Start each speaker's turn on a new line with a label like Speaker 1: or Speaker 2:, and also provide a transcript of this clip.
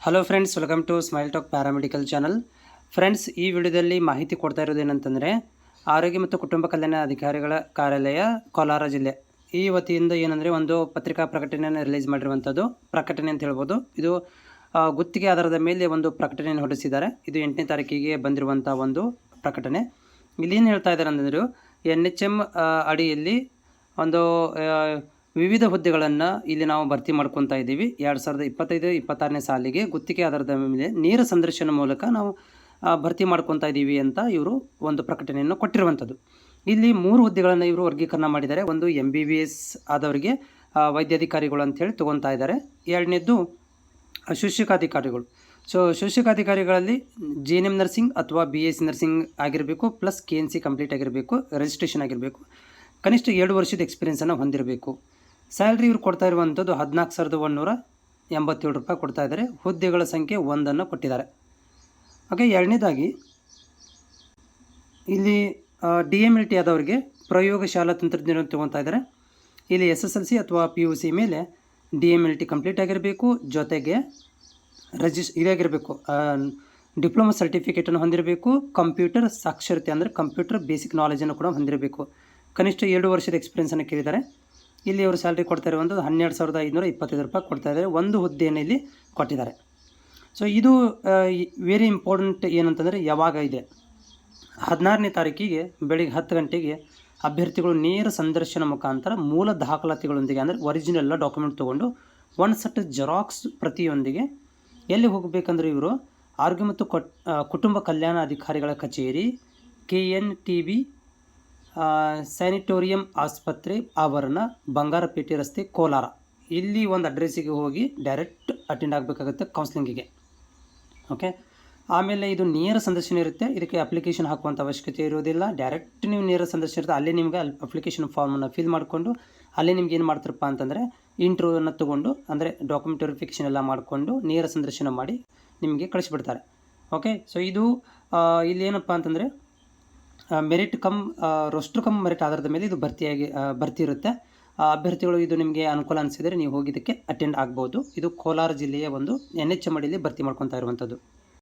Speaker 1: Hello friends, welcome to smile talk paramedical channel. Friends, ಈ ವಿಡಿಯೋದಲ್ಲಿ ಮಾಹಿತಿ ಕೊಡ್ತಾ ಇರೋದೇನಂತಂದರೆ, ಆರೋಗ್ಯ ಮತ್ತು ಕುಟುಂಬ ಕಲ್ಯಾಣ ಅಧಿಕಾರಿಗಳ ಕಾರ್ಯಾಲಯ ಕೋಲಾರ ಜಿಲ್ಲೆ ಈ ವತಿಯಿಂದ ಏನಂದರೆ ಒಂದು ಪತ್ರಿಕಾ ಪ್ರಕಟಣೆಯನ್ನು ರಿಲೀಸ್ ಮಾಡಿರುವಂಥದ್ದು. ಪ್ರಕಟಣೆ ಅಂತ ಹೇಳ್ಬೋದು. ಇದು ಗುತ್ತಿಗೆ ಆಧಾರದ ಮೇಲೆ ಒಂದು ಪ್ರಕಟಣೆಯನ್ನು ಹೊರಡಿಸಿದ್ದಾರೆ. ಇದು 8ನೇ ತಾರೀಕಿಗೆ ಬಂದಿರುವಂಥ ಒಂದು ಪ್ರಕಟಣೆ. ಇಲ್ಲೇನು ಹೇಳ್ತಾ ಇದ್ದಾರೆ ಅಂದರೆ, NHM ಅಡಿಯಲ್ಲಿ ಒಂದು ವಿವಿಧ ಹುದ್ದೆಗಳನ್ನು ಇಲ್ಲಿ ನಾವು ಭರ್ತಿ ಮಾಡ್ಕೊತಾ ಇದ್ದೀವಿ. 2025-26ನೇ ಸಾಲಿಗೆ ಗುತ್ತಿಗೆ ಆಧಾರದ ಮೇಲೆ ನೇರ ಸಂದರ್ಶನ ಮೂಲಕ ನಾವು ಭರ್ತಿ ಮಾಡ್ಕೊತಾ ಇದ್ದೀವಿ ಅಂತ ಇವರು ಒಂದು ಪ್ರಕಟಣೆಯನ್ನು ಕೊಟ್ಟಿರುವಂಥದ್ದು. ಇಲ್ಲಿ 3 ಹುದ್ದೆಗಳನ್ನು ಇವರು ವರ್ಗೀಕರಣ ಮಾಡಿದ್ದಾರೆ. ಒಂದು MBBS ಆದವರಿಗೆ ವೈದ್ಯಾಧಿಕಾರಿಗಳು ಅಂಥೇಳಿ ತೊಗೊತಾ ಇದ್ದಾರೆ. ಎರಡನೇದ್ದು ಶುಶ್ರೂಷಾಧಿಕಾರಿಗಳು. ಶುಶ್ರೂಷಾಧಿಕಾರಿಗಳಲ್ಲಿ GNM ನರ್ಸಿಂಗ್ ಅಥವಾ BSc ನರ್ಸಿಂಗ್ ಆಗಿರಬೇಕು, ಪ್ಲಸ್ KNC ಕಂಪ್ಲೀಟ್ ಆಗಿರಬೇಕು, ರಿಜಿಸ್ಟ್ರೇಷನ್ ಆಗಿರಬೇಕು, ಕನಿಷ್ಠ 2 ವರ್ಷದ ಎಕ್ಸ್ಪೀರಿಯನ್ಸನ್ನು ಹೊಂದಿರಬೇಕು. ಸ್ಯಾಲ್ರಿ ಇವರು ಕೊಡ್ತಾ ಇರುವಂಥದ್ದು 14,187 ರೂಪಾಯಿ ಕೊಡ್ತಾ ಇದ್ದಾರೆ. ಹುದ್ದೆಗಳ ಸಂಖ್ಯೆ 1 ಕೊಟ್ಟಿದ್ದಾರೆ. ಓಕೆ, ಎರಡನೇದಾಗಿ ಇಲ್ಲಿ DMLT ಆದವರಿಗೆ ಪ್ರಯೋಗಶಾಲಾ ತಂತ್ರಜ್ಞರು ತೊಗೊತಾ ಇದ್ದಾರೆ. ಇಲ್ಲಿ SSLC ಅಥವಾ PUC ಮೇಲೆ DMLT ಕಂಪ್ಲೀಟ್ ಆಗಿರಬೇಕು, ಜೊತೆಗೆ ಇದಾಗಿರಬೇಕು, ಡಿಪ್ಲೊಮಾ ಸರ್ಟಿಫಿಕೇಟನ್ನು ಹೊಂದಿರಬೇಕು, ಕಂಪ್ಯೂಟರ್ ಸಾಕ್ಷರತೆ ಅಂದರೆ ಕಂಪ್ಯೂಟರ್ ಬೇಸಿಕ್ ನಾಲೆಜನ್ನು ಕೂಡ ಹೊಂದಿರಬೇಕು, ಕನಿಷ್ಠ 2 ವರ್ಷದ ಎಕ್ಸ್ಪೀರಿಯನ್ಸನ್ನು ಕೇಳಿದ್ದಾರೆ. ಇಲ್ಲಿ ಅವರು ಸ್ಯಾಲ್ರಿ ಕೊಡ್ತಾ ಇರುವಂಥದ್ದು 12,525 ರೂಪಾಯಿ ಕೊಡ್ತಾ ಇದ್ದಾರೆ. ಒಂದು ಹುದ್ದೆಯನ್ನು ಇಲ್ಲಿ ಕೊಟ್ಟಿದ್ದಾರೆ. ಸೊ ಇದು ವೆರಿ ಇಂಪಾರ್ಟೆಂಟ್. ಏನಂತಂದರೆ, ಯಾವಾಗ ಇದೆ 16ನೇ ತಾರೀಕಿಗೆ ಬೆಳಿಗ್ಗೆ 10 ಗಂಟೆಗೆ ಅಭ್ಯರ್ಥಿಗಳು ನೇರ ಸಂದರ್ಶನ ಮುಖಾಂತರ ಮೂಲ ದಾಖಲಾತಿಗಳೊಂದಿಗೆ ಅಂದರೆ ಒರಿಜಿನಲ್ ಡಾಕ್ಯುಮೆಂಟ್ ತೊಗೊಂಡು ಒಂದು ಸೆಟ್ ಜೆರಾಕ್ಸ್ ಪ್ರತಿಯೊಂದಿಗೆ ಎಲ್ಲಿ ಹೋಗಬೇಕಂದ್ರೆ ಇವರು ಆರೋಗ್ಯ ಮತ್ತು ಕುಟುಂಬ ಕಲ್ಯಾಣ ಅಧಿಕಾರಿಗಳ ಕಚೇರಿ, KNTB ಸ್ಯಾನಿಟೋರಿಯಂ ಆಸ್ಪತ್ರೆ ಆವರಣ, ಬಂಗಾರಪೇಟೆ ರಸ್ತೆ, ಕೋಲಾರ. ಇಲ್ಲಿ ಒಂದು ಅಡ್ರೆಸ್ಸಿಗೆ ಹೋಗಿ ಡೈರೆಕ್ಟ್ ಅಟೆಂಡ್ ಆಗಬೇಕಾಗುತ್ತೆ ಕೌನ್ಸ್ಲಿಂಗಿಗೆ. ಓಕೆ, ಆಮೇಲೆ ಇದು ನೇರ ಸಂದರ್ಶನ ಇರುತ್ತೆ. ಇದಕ್ಕೆ ಅಪ್ಲಿಕೇಶನ್ ಹಾಕುವಂಥ ಅವಶ್ಯಕತೆ ಇರೋದಿಲ್ಲ. ಡೈರೆಕ್ಟ್ ನೀವು ನೇರ ಸಂದರ್ಶನ ಇರುತ್ತೆ. ಅಲ್ಲೇ ನಿಮಗೆ ಅಪ್ಲಿಕೇಶನ್ ಫಾರ್ಮನ್ನು ಫಿಲ್ ಮಾಡಿಕೊಂಡು ಅಲ್ಲೇ ನಿಮ್ಗೆ ಏನು ಮಾಡ್ತಾರಪ್ಪ ಅಂತಂದರೆ ಇಂಟರ್ವ್ಯೂವನ್ನು ತೊಗೊಂಡು, ಅಂದರೆ ಡಾಕ್ಯುಮೆಂಟ್ ವೆರಿಫಿಕೇಷನ್ ಎಲ್ಲ ಮಾಡಿಕೊಂಡು ನೇರ ಸಂದರ್ಶನ ಮಾಡಿ ನಿಮಗೆ ಕಳಿಸಿಬಿಡ್ತಾರೆ. ಓಕೆ, ಸೊ ಇದು ಇಲ್ಲಿ ಏನಪ್ಪ ಅಂತಂದರೆ merit come roster come merit ಆಧಾರದ ಮೇಲೆ ಇದು ಭರ್ತಿ ಇರುತ್ತೆ. ಅಭ್ಯರ್ಥಿಗಳು ಇದು ನಿಮಗೆ ಅನುಕೂಲ ಅನಿಸಿದರೆ ನೀವು ಹೋಗಿದ್ದಕ್ಕೆ ಅಟೆಂಡ್ ಆಗ್ಬೋದು. ಇದು ಕೋಲಾರ ಜಿಲ್ಲೆಯ ಒಂದು NHM ಅಡಿಯಲ್ಲಿ ಭರ್ತಿ ಮಾಡ್ಕೊತಾ ಇರುವಂಥದ್ದು.